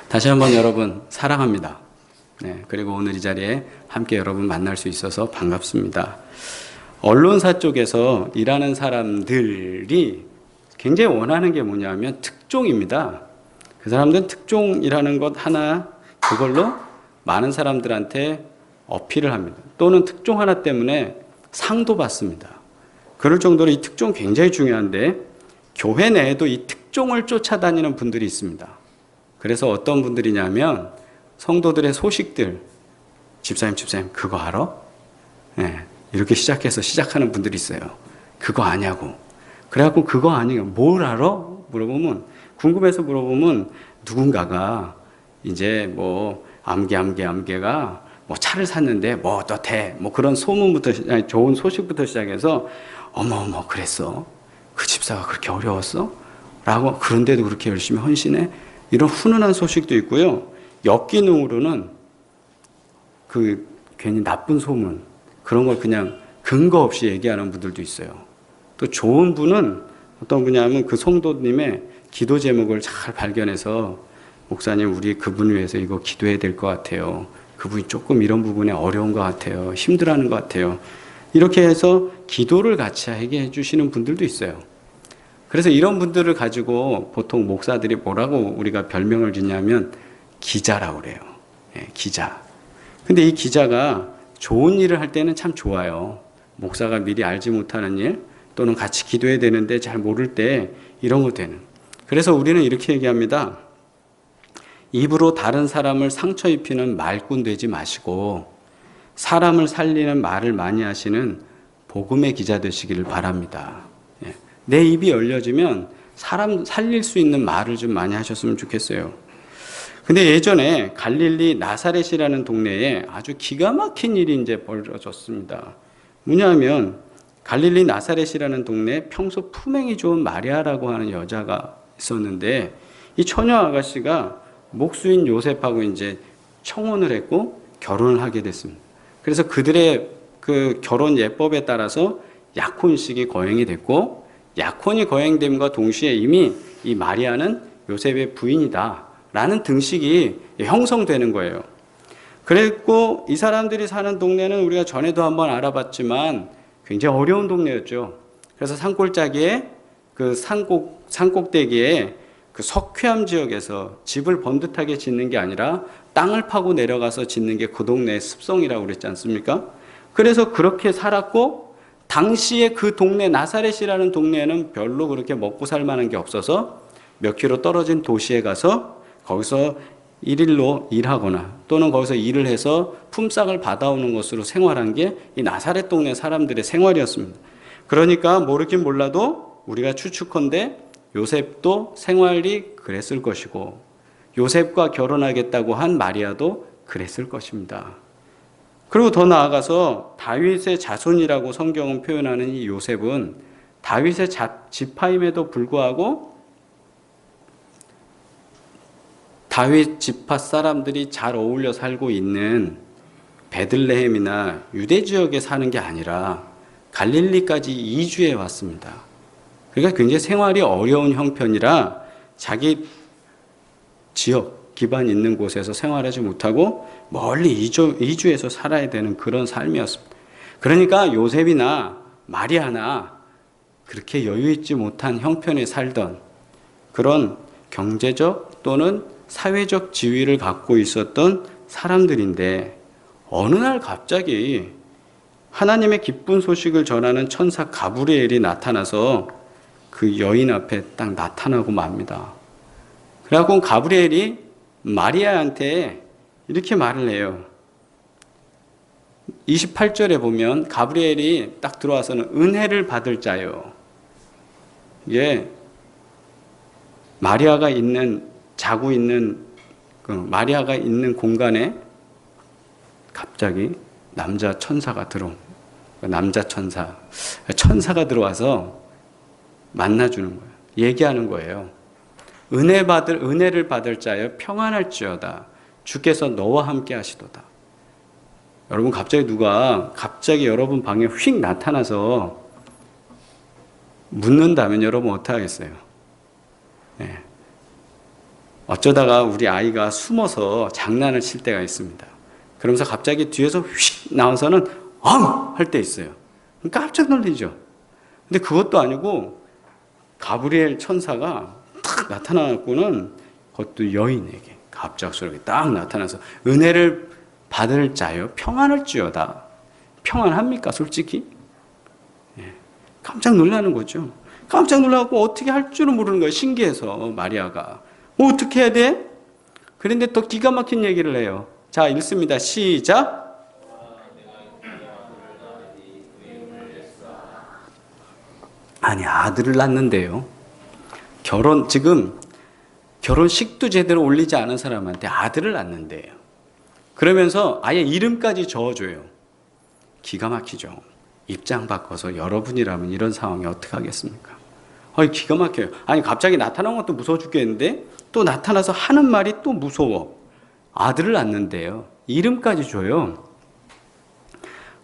다시 한번 여러분 사랑합니다. 네, 그리고 오늘 이 자리에 함께 여러분 만날 수 있어서 반갑습니다. 언론사 쪽에서 일하는 사람들이 굉장히 원하는 게 뭐냐면 특종입니다. 그 사람들은 특종이라는 것 하나, 그걸로 많은 사람들한테 어필을 합니다. 또는 특종 하나 때문에 상도 받습니다. 그럴 정도로 이 특종 굉장히 중요한데, 교회 내에도 이 특종을 쫓아다니는 분들이 있습니다. 그래서 어떤 분들이냐면 성도들의 소식들, 집사님 그거 알아? 네, 이렇게 시작하는 분들이 있어요. 그거 아냐고. 그래갖고 그거 아니고 뭘 알아? 물어보면, 궁금해서 물어보면 누군가가 이제 뭐 암개가 뭐 차를 샀는데 뭐 어떻대, 뭐 그런 소문부터, 아니, 좋은 소식부터 시작해서 어머 그랬어? 그 집사가 그렇게 어려웠어? 라고, 그런데도 그렇게 열심히 헌신해? 이런 훈훈한 소식도 있고요. 엽기능으로는 그 괜히 나쁜 소문, 그런 걸 그냥 근거 없이 얘기하는 분들도 있어요. 또 좋은 분은 어떤 분이냐면 그 성도님의 기도 제목을 잘 발견해서, 목사님 우리 그분 위해서 이거 기도해야 될 것 같아요. 그분이 조금 이런 부분에 어려운 것 같아요. 힘들어하는 것 같아요. 이렇게 해서 기도를 같이 하게 해주시는 분들도 있어요. 그래서 이런 분들을 가지고 보통 목사들이 뭐라고 우리가 별명을 짓냐면 기자라고 그래요. 예, 기자. 근데 이 기자가 좋은 일을 할 때는 참 좋아요. 목사가 미리 알지 못하는 일, 또는 같이 기도해야 되는데 잘 모를 때 이런 거 되는. 그래서 우리는 이렇게 얘기합니다. 입으로 다른 사람을 상처 입히는 말꾼 되지 마시고 사람을 살리는 말을 많이 하시는 복음의 기자 되시기를 바랍니다. 예. 내 입이 열려지면 사람 살릴 수 있는 말을 좀 많이 하셨으면 좋겠어요. 근데 예전에 갈릴리 나사렛이라는 동네에 아주 기가 막힌 일이 이제 벌어졌습니다. 뭐냐면 갈릴리 나사렛이라는 동네에 평소 품행이 좋은 마리아라고 하는 여자가 있었는데, 이 처녀 아가씨가 목수인 요셉하고 이제 청혼을 했고 결혼을 하게 됐습니다. 그래서 그들의 그 결혼 예법에 따라서 약혼식이 거행이 됐고, 약혼이 거행됨과 동시에 이미 이 마리아는 요셉의 부인이다 라는 등식이 형성되는 거예요. 그랬고, 이 사람들이 사는 동네는 우리가 전에도 한번 알아봤지만 굉장히 어려운 동네였죠. 그래서 산골짜기에 그 산꼭대기에 그 석회암 지역에서 집을 번듯하게 짓는 게 아니라 땅을 파고 내려가서 짓는 게 그 동네의 습성이라고 그랬지 않습니까? 그래서 그렇게 살았고, 당시에 그 동네 나사렛이라는 동네에는 별로 그렇게 먹고 살 만한 게 없어서 몇 킬로 떨어진 도시에 가서 거기서 일일로 일하거나 또는 거기서 일을 해서 품삯을 받아오는 것으로 생활한 게 이 나사렛 동네 사람들의 생활이었습니다. 그러니까 모르긴 몰라도 우리가 추측컨대 요셉도 생활이 그랬을 것이고, 요셉과 결혼하겠다고 한 마리아도 그랬을 것입니다. 그리고 더 나아가서 다윗의 자손이라고 성경은 표현하는 이 요셉은 다윗의 지파임에도 불구하고 다윗 지파 사람들이 잘 어울려 살고 있는 베들레헴이나 유대 지역에 사는 게 아니라 갈릴리까지 이주해 왔습니다. 그러니까 굉장히 생활이 어려운 형편이라 자기 지역, 기반 있는 곳에서 생활하지 못하고 멀리 이주해서 살아야 되는 그런 삶이었습니다. 그러니까 요셉이나 마리아나 그렇게 여유 있지 못한 형편에 살던 그런 경제적 또는 사회적 지위를 갖고 있었던 사람들인데, 어느 날 갑자기 하나님의 기쁜 소식을 전하는 천사 가브리엘이 나타나서 그 여인 앞에 딱 나타나고 맙니다. 그래갖고 가브리엘이 마리아한테 이렇게 말을 해요. 28절에 보면 가브리엘이 딱 들어와서는 은혜를 받을 자요. 이게 마리아가 자고 있는 그 마리아가 있는 공간에 갑자기 남자 천사가 천사가 들어와서 만나주는 거예요. 얘기하는 거예요. 은혜를 받을 자여 평안할지어다. 주께서 너와 함께 하시도다. 여러분, 갑자기 여러분 방에 휙 나타나서 묻는다면 여러분 어떻게 하겠어요? 네. 어쩌다가 우리 아이가 숨어서 장난을 칠 때가 있습니다. 그러면서 갑자기 뒤에서 휙 나와서는 엉! 할 때 있어요. 깜짝 놀리죠. 근데 그것도 아니고 가브리엘 천사가 탁 나타나고는 그것도 여인에게 갑작스럽게 딱 나타나서 은혜를 받을 자여 평안을 주여다. 평안합니까 솔직히? 예. 깜짝 놀라는 거죠. 깜짝 놀라고 어떻게 할 줄은 모르는 거예요. 신기해서 마리아가. 어떻게 해야 돼? 그런데 또 기가 막힌 얘기를 해요. 자, 읽습니다. 시작. 아니, 아들을 낳는데요. 지금 결혼식도 제대로 올리지 않은 사람한테 아들을 낳는데요. 그러면서 아예 이름까지 적어줘요. 기가 막히죠. 입장 바꿔서 여러분이라면 이런 상황에 어떻게 하겠습니까? 기가 막혀요. 아니, 갑자기 나타난 것도 무서워 죽겠는데 또 나타나서 하는 말이 또 무서워. 아들을 낳는데요. 이름까지 줘요.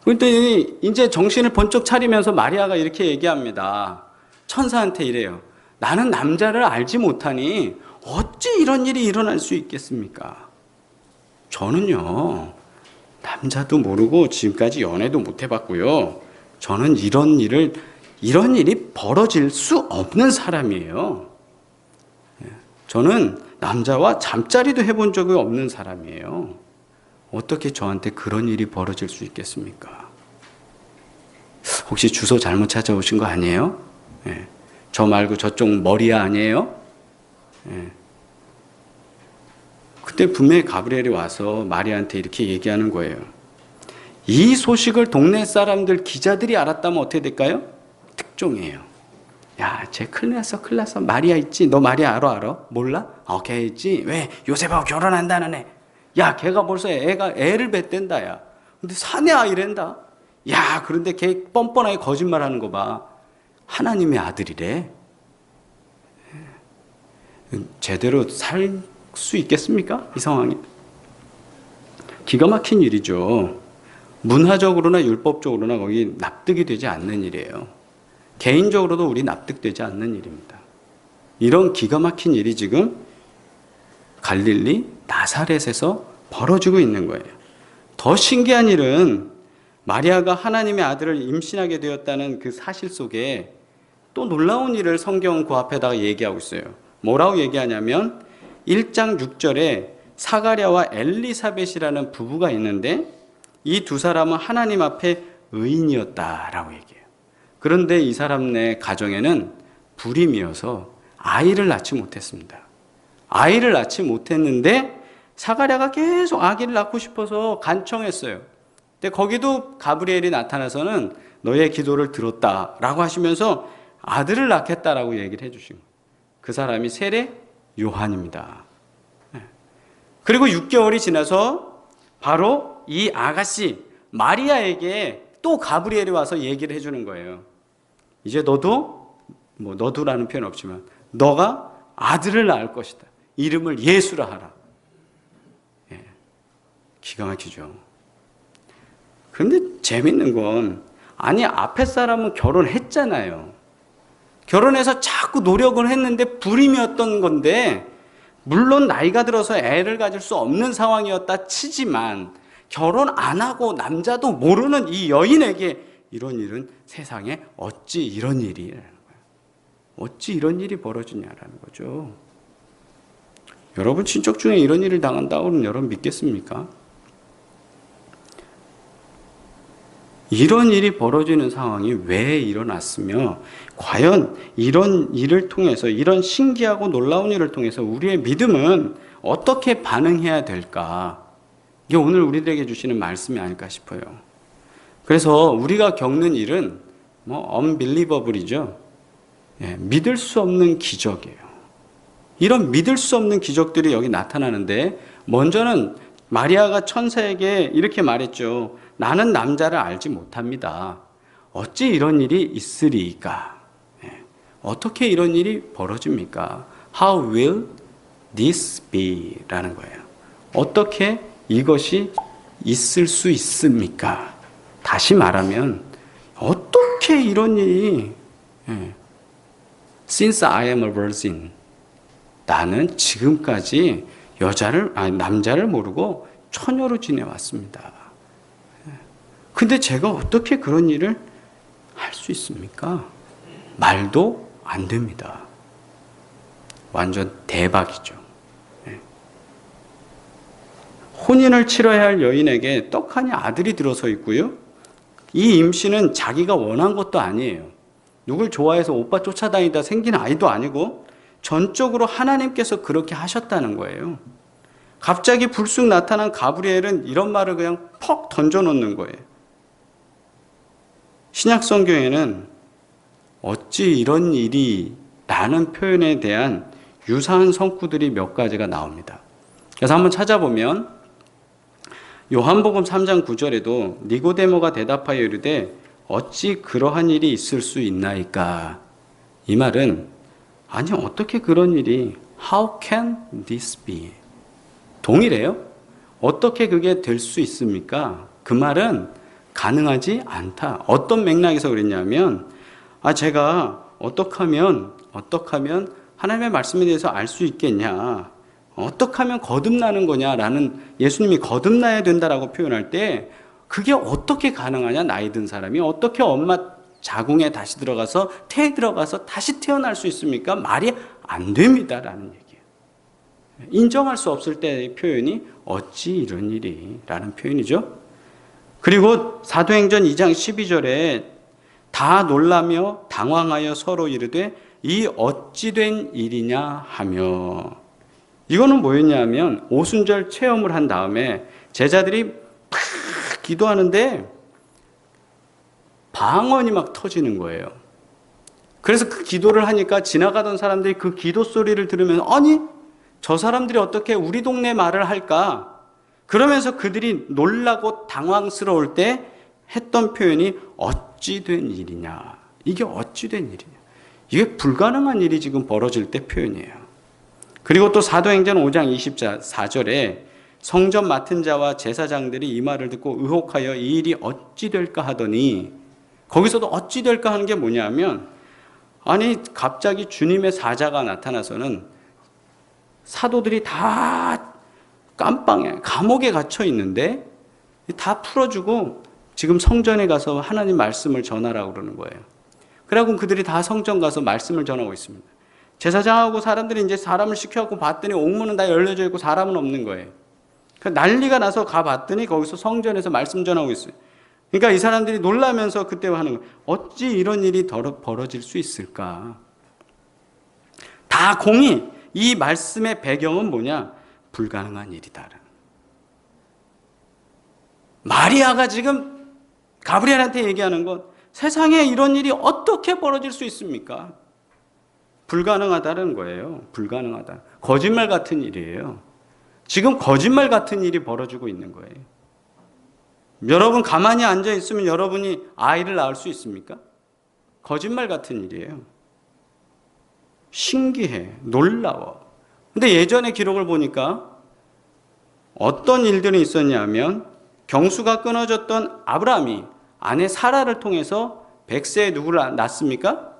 그런데 이제 정신을 번쩍 차리면서 마리아가 이렇게 얘기합니다. 천사한테 이래요. 나는 남자를 알지 못하니 어찌 이런 일이 일어날 수 있겠습니까? 저는요, 남자도 모르고 지금까지 연애도 못 해봤고요. 저는 이런 일이 벌어질 수 없는 사람이에요. 저는 남자와 잠자리도 해본 적이 없는 사람이에요. 어떻게 저한테 그런 일이 벌어질 수 있겠습니까? 혹시 주소 잘못 찾아오신 거 아니에요? 예. 저 말고 저쪽 머리야 아니에요? 예. 그때 분명히 가브리엘이 와서 마리아한테 이렇게 얘기하는 거예요. 이 소식을 동네 사람들, 기자들이 알았다면 어떻게 될까요? 특종이에요. 야, 쟤 큰일 났어. 마리아 있지? 너 마리아 알아? 몰라? 걔 있지? 왜? 요셉하고 결혼한다는 애. 야, 걔가 벌써 애를 뱉댄다, 야. 근데 사내 아이랜다. 야, 그런데 걔 뻔뻔하게 거짓말하는 거 봐. 하나님의 아들이래. 제대로 살 수 있겠습니까? 이 상황이. 기가 막힌 일이죠. 문화적으로나 율법적으로나 거기 납득이 되지 않는 일이에요. 개인적으로도 우리 납득되지 않는 일입니다. 이런 기가 막힌 일이 지금 갈릴리 나사렛에서 벌어지고 있는 거예요. 더 신기한 일은 마리아가 하나님의 아들을 임신하게 되었다는 그 사실 속에 또 놀라운 일을 성경은 그 앞에다가 얘기하고 있어요. 뭐라고 얘기하냐면 1장 6절에 사가랴와 엘리사벳이라는 부부가 있는데 이 두 사람은 하나님 앞에 의인이었다라고 얘기해요. 그런데 이 사람네 가정에는 불임이어서 아이를 낳지 못했습니다. 아이를 낳지 못했는데 사가랴가 계속 아기를 낳고 싶어서 간청했어요. 근데 거기도 가브리엘이 나타나서는 너의 기도를 들었다라고 하시면서 아들을 낳겠다라고 얘기를 해주신 거예요. 그 사람이 세례 요한입니다. 그리고 6개월이 지나서 바로 이 아가씨 마리아에게 또 가브리엘이 와서 얘기를 해주는 거예요. 이제 너도라는 표현 없지만 너가 아들을 낳을 것이다. 이름을 예수라 하라. 기가 막히죠. 그런데 재밌는 건 앞에 사람은 결혼했잖아요. 결혼해서 자꾸 노력을 했는데 불임이었던 건데 물론 나이가 들어서 애를 가질 수 없는 상황이었다 치지만 결혼 안 하고 남자도 모르는 이 여인에게 이런 일은 세상에 어찌 이런 일이 벌어지냐라는 거죠. 여러분 친척 중에 이런 일을 당한다고는 여러분 믿겠습니까? 이런 일이 벌어지는 상황이 왜 일어났으며 과연 이런 일을 통해서 이런 신기하고 놀라운 일을 통해서 우리의 믿음은 어떻게 반응해야 될까? 이게 오늘 우리들에게 주시는 말씀이 아닐까 싶어요. 그래서 우리가 겪는 일은 unbelievable이죠. 믿을 수 없는 기적이에요. 이런 믿을 수 없는 기적들이 여기 나타나는데 먼저는 마리아가 천사에게 이렇게 말했죠. 나는 남자를 알지 못합니다. 어찌 이런 일이 있으리까? 어떻게 이런 일이 벌어집니까? How will this be? 라는 거예요. 어떻게 이것이 있을 수 있습니까? 다시 말하면 어떻게 이런 일이 Since I am a virgin 나는 지금까지 남자를 모르고 처녀로 지내왔습니다. 근데 제가 어떻게 그런 일을 할 수 있습니까? 말도 안 됩니다. 완전 대박이죠. 혼인을 치러야 할 여인에게 떡하니 아들이 들어서 있고요. 이 임신은 자기가 원한 것도 아니에요. 누굴 좋아해서 오빠 쫓아다니다 생긴 아이도 아니고 전적으로 하나님께서 그렇게 하셨다는 거예요. 갑자기 불쑥 나타난 가브리엘은 이런 말을 그냥 퍽 던져놓는 거예요. 신약 성경에는 어찌 이런 일이 라는 표현에 대한 유사한 성구들이 몇 가지가 나옵니다. 그래서 한번 찾아보면 요한복음 3장 9절에도 니고데모가 대답하여 이르되 어찌 그러한 일이 있을 수 있나이까. 이 말은 아니 어떻게 그런 일이 How can this be? 동일해요. 어떻게 그게 될 수 있습니까? 그 말은 가능하지 않다. 어떤 맥락에서 그랬냐면 제가 어떻게 하면 하나님의 말씀에 대해서 알 수 있겠냐, 어떻게 하면 거듭나는 거냐라는, 예수님이 거듭나야 된다라고 표현할 때 그게 어떻게 가능하냐, 나이 든 사람이 어떻게 엄마 자궁에 다시 들어가서 태에 들어가서 다시 태어날 수 있습니까? 말이 안 됩니다라는 얘기예요. 인정할 수 없을 때의 표현이 어찌 이런 일이 라는 표현이죠. 그리고 사도행전 2장 12절에 다 놀라며 당황하여 서로 이르되 이 어찌 된 일이냐 하며, 이거는 뭐였냐면 오순절 체험을 한 다음에 제자들이 막 기도하는데 방언이 막 터지는 거예요. 그래서 그 기도를 하니까 지나가던 사람들이 그 기도 소리를 들으면 아니 저 사람들이 어떻게 우리 동네 말을 할까, 그러면서 그들이 놀라고 당황스러울 때 했던 표현이 어찌 된 일이냐. 이게 어찌 된 일이냐. 이게 불가능한 일이 지금 벌어질 때 표현이에요. 그리고 또 사도행전 5장 24절에 성전 맡은 자와 제사장들이 이 말을 듣고 의혹하여 이 일이 어찌 될까 하더니, 거기서도 어찌 될까 하는 게 뭐냐면 아니 갑자기 주님의 사자가 나타나서는 사도들이 다 깜빵에 감옥에 갇혀 있는데 다 풀어주고 지금 성전에 가서 하나님 말씀을 전하라고 그러는 거예요. 그래갖고 그들이 다 성전 가서 말씀을 전하고 있습니다. 제사장하고 사람들이 이제 사람을 시켜갖고 봤더니 옥문은 다 열려져 있고 사람은 없는 거예요. 난리가 나서 가봤더니 거기서 성전에서 말씀 전하고 있어요. 그러니까 이 사람들이 놀라면서 그때 하는 거예요. 어찌 이런 일이 벌어질 수 있을까? 다 공이, 이 말씀의 배경은 뭐냐? 불가능한 일이다. 마리아가 지금 가브리엘한테 얘기하는 것, 세상에 이런 일이 어떻게 벌어질 수 있습니까? 불가능하다는 거예요. 불가능하다. 거짓말 같은 일이에요. 지금 거짓말 같은 일이 벌어지고 있는 거예요. 여러분 가만히 앉아 있으면 여러분이 아이를 낳을 수 있습니까? 거짓말 같은 일이에요. 신기해, 놀라워. 근데 예전의 기록을 보니까 어떤 일들이 있었냐면 경수가 끊어졌던 아브라함이 아내 사라를 통해서 100세에 누구를 낳습니까?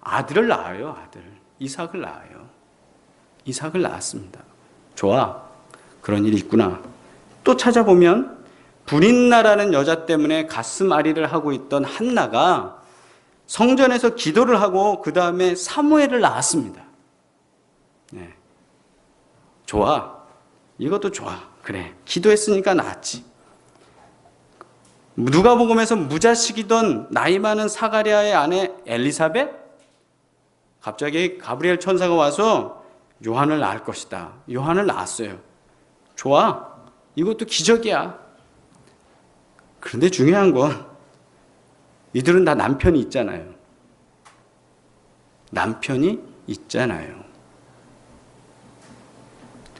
아들을 낳아요. 아들 이삭을 낳아요. 이삭을 낳았습니다. 좋아, 그런 일이 있구나. 또 찾아보면 브린나라는 여자 때문에 가슴앓이를 하고 있던 한나가 성전에서 기도를 하고 그 다음에 사무엘을 낳았습니다. 네. 좋아, 이것도 좋아. 그래, 기도했으니까 낳았지. 누가복음에서 무자식이던 나이 많은 사가랴의 아내 엘리사벳, 갑자기 가브리엘 천사가 와서 요한을 낳을 것이다. 요한을 낳았어요. 좋아, 이것도 기적이야. 그런데 중요한 건 이들은 다 남편이 있잖아요. 남편이 있잖아요.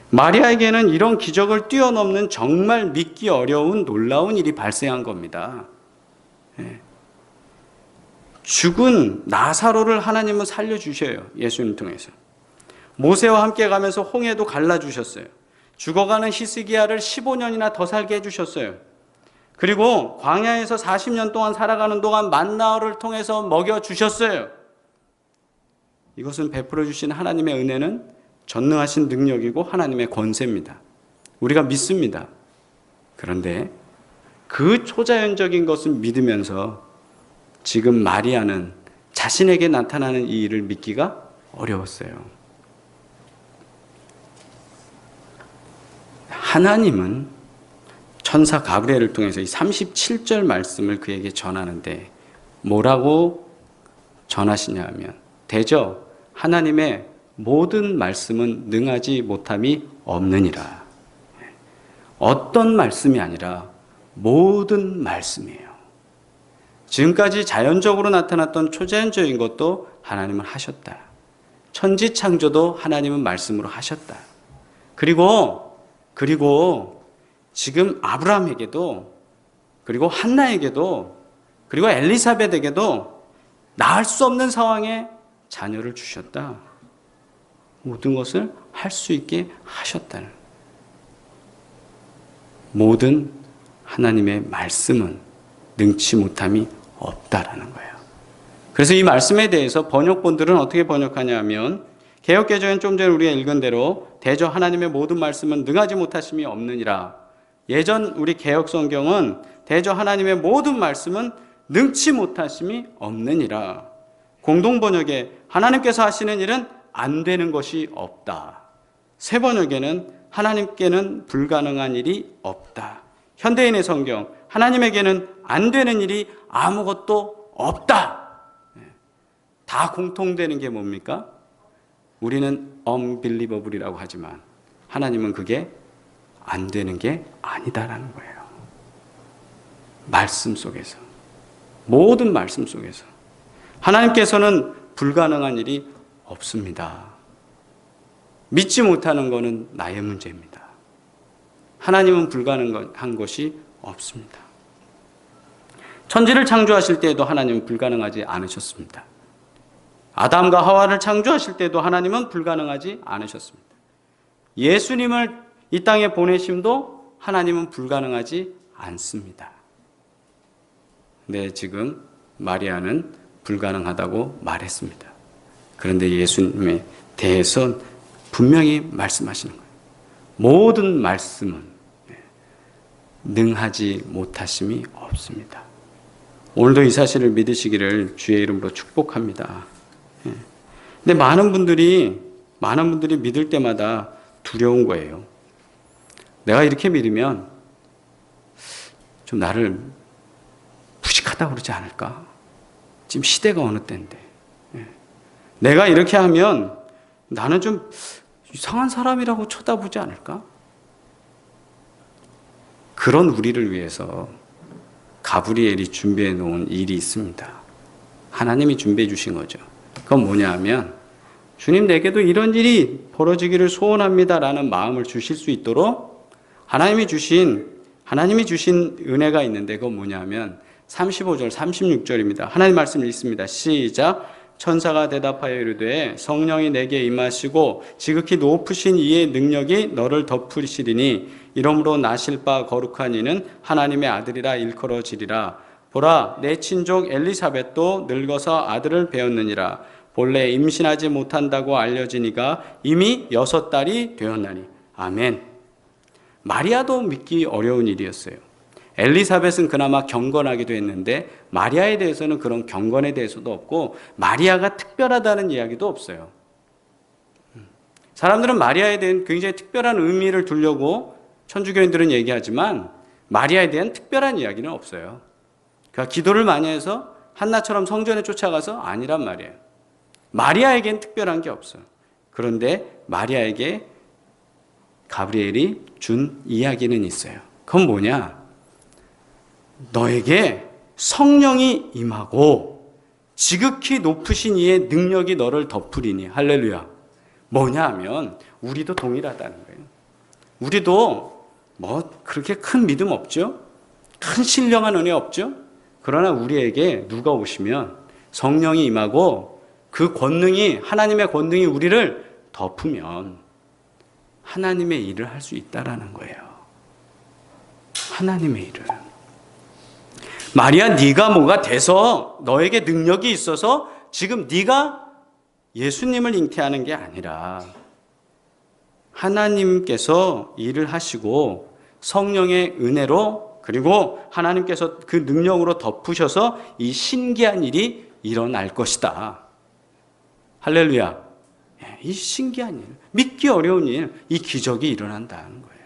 마리아에게는 이런 기적을 뛰어넘는 정말 믿기 어려운 놀라운 일이 발생한 겁니다. 죽은 나사로를 하나님은 살려주셔요. 예수님 통해서. 모세와 함께 가면서 홍해도 갈라주셨어요. 죽어가는 히스기야를 15년이나 더 살게 해주셨어요. 그리고 광야에서 40년 동안 살아가는 동안 만나를 통해서 먹여주셨어요. 이것은 베풀어 주신 하나님의 은혜는 전능하신 능력이고 하나님의 권세입니다. 우리가 믿습니다. 그런데 그 초자연적인 것을 믿으면서 지금 마리아는 자신에게 나타나는 이 일을 믿기가 어려웠어요. 하나님은 천사 가브리엘을 통해서 이 37절 말씀을 그에게 전하는데 뭐라고 전하시냐 하면, 대저 하나님의 모든 말씀은 능하지 못함이 없느니라. 어떤 말씀이 아니라 모든 말씀이에요. 지금까지 자연적으로 나타났던 초자연적인 것도 하나님은 하셨다. 천지창조도 하나님은 말씀으로 하셨다. 그리고 지금 아브라함에게도, 그리고 한나에게도, 그리고 엘리사벳에게도 낳을 수 없는 상황에 자녀를 주셨다. 모든 것을 할 수 있게 하셨다는, 모든 하나님의 말씀은 능치 못함이 없다라는 거예요. 그래서 이 말씀에 대해서 번역본들은 어떻게 번역하냐 하면, 개역개정은 좀 전에 우리가 읽은 대로 대저 하나님의 모든 말씀은 능하지 못하심이 없느니라. 예전 우리 개역성경은 대저 하나님의 모든 말씀은 능치 못하심이 없느니라. 공동번역에 하나님께서 하시는 일은 안 되는 것이 없다. 새 번역에는 하나님께는 불가능한 일이 없다. 현대인의 성경, 하나님에게는 안 되는 일이 아무것도 없다. 다 공통되는 게 뭡니까? 우리는 unbelievable이라고 하지만 하나님은 그게 안 되는 게 아니다라는 거예요. 말씀 속에서, 모든 말씀 속에서 하나님께서는 불가능한 일이 없습니다. 믿지 못하는 것은 나의 문제입니다. 하나님은 불가능한 것이 없습니다. 천지를 창조하실 때에도 하나님은 불가능하지 않으셨습니다. 아담과 하와를 창조하실 때도 하나님은 불가능하지 않으셨습니다. 예수님을 이 땅에 보내심도 하나님은 불가능하지 않습니다. 근데 지금 마리아는 불가능하다고 말했습니다. 그런데 예수님에 대해서 분명히 말씀하시는 거예요. 모든 말씀은 능하지 못하심이 없습니다. 오늘도 이 사실을 믿으시기를 주의 이름으로 축복합니다. 근데 많은 분들이 믿을 때마다 두려운 거예요. 내가 이렇게 믿으면 좀 나를 무식하다고 그러지 않을까? 지금 시대가 어느 때인데. 내가 이렇게 하면 나는 좀 이상한 사람이라고 쳐다보지 않을까? 그런 우리를 위해서 가브리엘이 준비해 놓은 일이 있습니다. 하나님이 준비해 주신 거죠. 그건 뭐냐 하면, 주님 내게도 이런 일이 벌어지기를 소원합니다라는 마음을 주실 수 있도록 하나님이 주신 은혜가 있는데, 그건 뭐냐 하면 35절 36절입니다. 하나님 말씀 읽습니다. 시작. 천사가 대답하여 이르되 성령이 내게 임하시고 지극히 높으신 이의 능력이 너를 덮으시리니 이러므로 나실 바 거룩한 이는 하나님의 아들이라 일컬어지리라. 보라, 내 친족 엘리사벳도 늙어서 아들을 배었느니라. 본래 임신하지 못한다고 알려지니가 이미 6달이 되었나니. 아멘. 마리아도 믿기 어려운 일이었어요. 엘리사벳은 그나마 경건하기도 했는데 마리아에 대해서는 그런 경건에 대해서도 없고 마리아가 특별하다는 이야기도 없어요. 사람들은 마리아에 대한 굉장히 특별한 의미를 두려고 천주교인들은 얘기하지만 마리아에 대한 특별한 이야기는 없어요. 그러니까 기도를 많이 해서 한나처럼 성전에 쫓아가서 아니란 말이에요. 마리아에겐 특별한 게 없어요. 그런데 마리아에게 가브리엘이 준 이야기는 있어요. 그건 뭐냐? 너에게 성령이 임하고 지극히 높으신 이의 능력이 너를 덮으리니. 할렐루야. 뭐냐 하면 우리도 동일하다는 거예요. 우리도 뭐 그렇게 큰 믿음 없죠? 큰 신령한 은혜 없죠? 그러나 우리에게 누가 오시면 성령이 임하고 그 권능이, 하나님의 권능이 우리를 덮으면 하나님의 일을 할 수 있다라는 거예요. 하나님의 일을. 마리아, 네가 뭐가 돼서 너에게 능력이 있어서 지금 네가 예수님을 잉태하는 게 아니라 하나님께서 일을 하시고 성령의 은혜로 그리고 하나님께서 그 능력으로 덮으셔서 이 신기한 일이 일어날 것이다. 할렐루야. 이 신기한 일, 믿기 어려운 일, 이 기적이 일어난다는 거예요.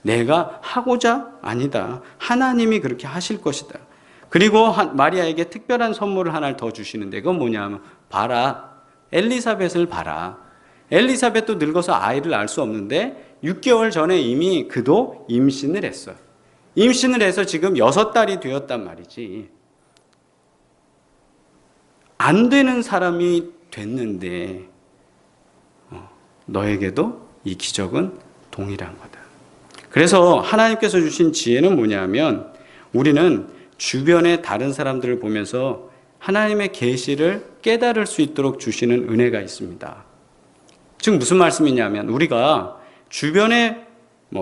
내가 하고자? 아니다. 하나님이 그렇게 하실 것이다. 그리고 마리아에게 특별한 선물을 하나를 더 주시는데 그건 뭐냐면 봐라. 엘리사벳을 봐라. 엘리사벳도 늙어서 아이를 낳을 수 없는데 6개월 전에 이미 그도 임신을 했어요. 임신을 해서 지금 6달이 되었단 말이지. 안 되는 사람이 됐는데 너에게도 이 기적은 동일한 거다. 그래서 하나님께서 주신 지혜는 뭐냐면 우리는 주변의 다른 사람들을 보면서 하나님의 계시를 깨달을 수 있도록 주시는 은혜가 있습니다. 즉 무슨 말씀이냐면 우리가 주변에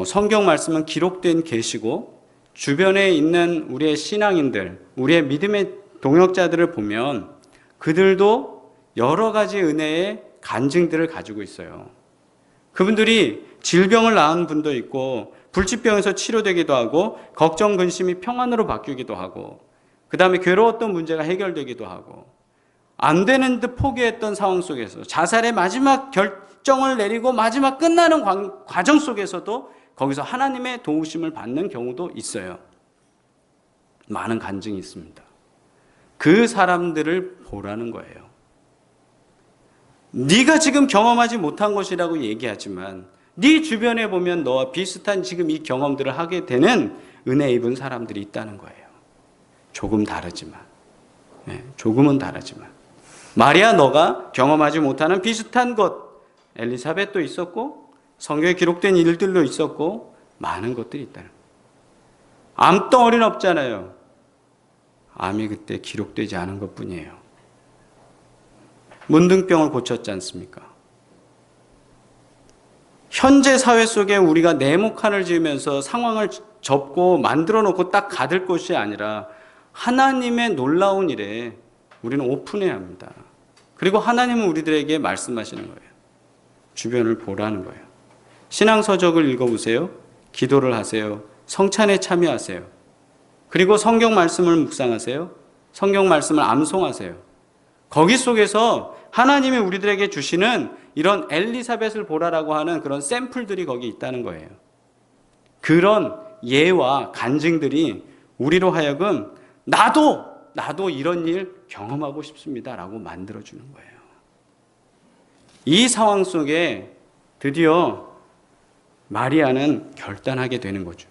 성경 말씀은 기록된 계시고 주변에 있는 우리의 신앙인들, 우리의 믿음의 동역자들을 보면 그들도 여러 가지 은혜의 간증들을 가지고 있어요. 그분들이 질병을 낳은 분도 있고 불치병에서 치료되기도 하고 걱정, 근심이 평안으로 바뀌기도 하고 그 다음에 괴로웠던 문제가 해결되기도 하고 안 되는 듯 포기했던 상황 속에서 자살의 마지막 결정을 내리고 마지막 끝나는 과정 속에서도 거기서 하나님의 도우심을 받는 경우도 있어요. 많은 간증이 있습니다. 그 사람들을 보라는 거예요. 네가 지금 경험하지 못한 것이라고 얘기하지만 네 주변에 보면 너와 비슷한 지금 이 경험들을 하게 되는 은혜 입은 사람들이 있다는 거예요. 조금 다르지만, 조금은 다르지만 마리아 너가 경험하지 못하는 비슷한 것 엘리사벳도 있었고 성경에 기록된 일들도 있었고 많은 것들이 있다는 거예요. 암덩어리는 없잖아요. 암이 그때 기록되지 않은 것뿐이에요. 문둥병을 고쳤지 않습니까? 현재 사회 속에 우리가 네모칸을 지으면서 상황을 접고 만들어 놓고 딱 가들 곳이 아니라 하나님의 놀라운 일에 우리는 오픈해야 합니다. 그리고 하나님은 우리들에게 말씀하시는 거예요. 주변을 보라는 거예요. 신앙서적을 읽어보세요. 기도를 하세요. 성찬에 참여하세요. 그리고 성경 말씀을 묵상하세요. 성경 말씀을 암송하세요. 거기 속에서 하나님이 우리들에게 주시는 이런 엘리사벳을 보라라고 하는 그런 샘플들이 거기 있다는 거예요. 그런 예와 간증들이 우리로 하여금 나도 이런 일 경험하고 싶습니다라고 만들어주는 거예요. 이 상황 속에 드디어 마리아는 결단하게 되는 거죠.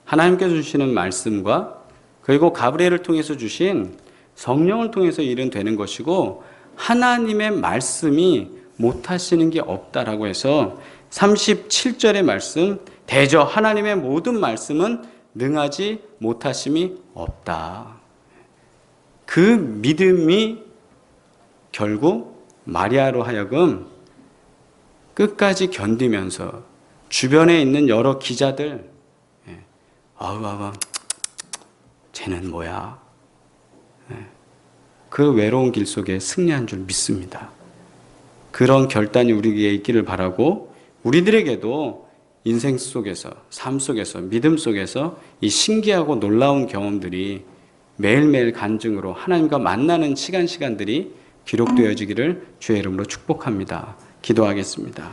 하나님께서 주시는 말씀과 그리고 가브리엘을 통해서 주신 성령을 통해서 일은 되는 것이고 하나님의 말씀이 못하시는 게 없다라고 해서 37절의 말씀 대저 하나님의 모든 말씀은 능하지 못하심이 없다. 그 믿음이 결국 마리아로 하여금 끝까지 견디면서 주변에 있는 여러 기자들 쟤는 뭐야? 그 외로운 길 속에 승리한 줄 믿습니다. 그런 결단이 우리에게 있기를 바라고 우리들에게도 인생 속에서 삶 속에서 믿음 속에서 이 신기하고 놀라운 경험들이 매일매일 간증으로 하나님과 만나는 시간들이 기록되어지기를 주의 이름으로 축복합니다. 기도하겠습니다.